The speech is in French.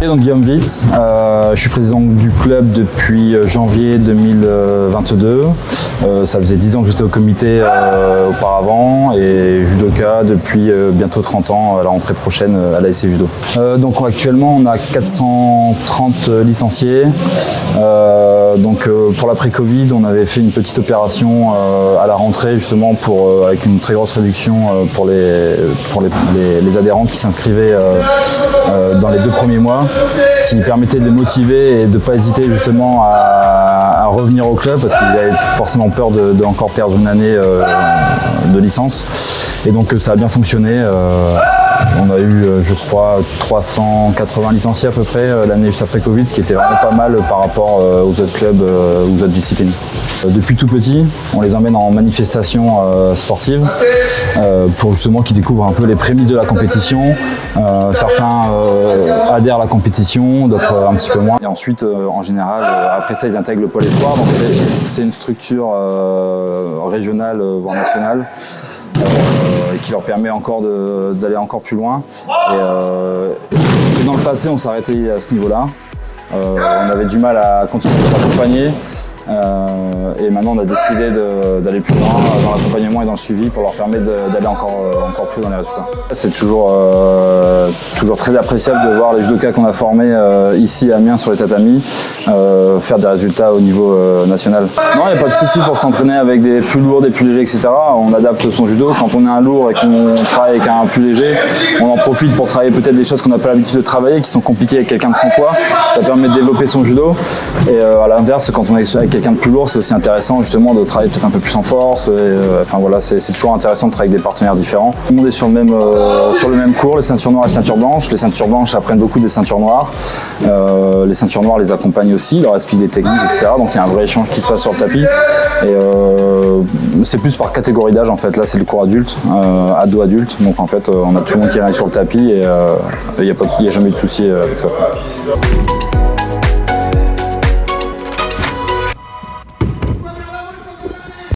Donc Guillaume Witz, je suis président du club depuis janvier 2022. Ça faisait 10 ans que j'étais au comité auparavant et judoka depuis bientôt 30 ans à la rentrée prochaine à l'ASC Judo. Donc actuellement on a 430 licenciés. Pour l'après-Covid, on avait fait une petite opération à la rentrée justement avec une très grosse réduction pour les adhérents qui s'inscrivaient dans les 2 premiers mois, ce qui permettait de les motiver et de ne pas hésiter justement à revenir au club parce qu'ils avaient forcément peur de encore perdre une année de licence. Et donc ça a bien fonctionné. On a eu, je crois, 380 licenciés à peu près l'année juste après Covid, ce qui était vraiment pas mal par rapport aux autres clubs, aux autres disciplines. Depuis tout petit, on les emmène en manifestations sportives pour justement qu'ils découvrent un peu les prémices de la compétition. Certains adhèrent à la compétition, d'autres un petit peu moins. Et ensuite, en général, après ça, ils intègrent le pôle espoir. Donc c'est une structure régionale, voire nationale. Qui leur permet encore d'aller encore plus loin. Et dans le passé, on s'arrêtait à ce niveau-là. On avait du mal à continuer de l'accompagner. Et maintenant, on a décidé d'aller plus loin dans l'accompagnement et dans le suivi pour leur permettre d'aller encore plus dans les résultats. C'est toujours très appréciable de voir les judokas qu'on a formés ici à Amiens sur les tatamis faire des résultats au niveau national. Non, il n'y a pas de souci pour s'entraîner avec des plus lourds, des plus légers, etc. On adapte son judo. Quand on est un lourd et qu'on travaille avec un plus léger, on en profite pour travailler peut-être des choses qu'on n'a pas l'habitude de travailler, qui sont compliquées avec quelqu'un de son poids. Ça permet de développer son judo. Et à l'inverse, quand on est avec quelqu'un de plus lourd, c'est aussi intéressant justement de travailler peut-être un peu plus en force. Enfin voilà, c'est toujours intéressant de travailler avec des partenaires différents. Tout le monde est sur le même cours, les ceintures noires et les ceintures blanches. Les ceintures blanches apprennent beaucoup des ceintures noires. Les ceintures noires les accompagnent aussi, leur expliquent des techniques, etc. Donc il y a un vrai échange qui se passe sur le tapis. Et c'est plus par catégorie d'âge en fait. Là c'est le cours adulte, ado adulte. Donc en fait on a tout le monde qui arrive sur le tapis et il n'y a jamais eu de souci avec ça.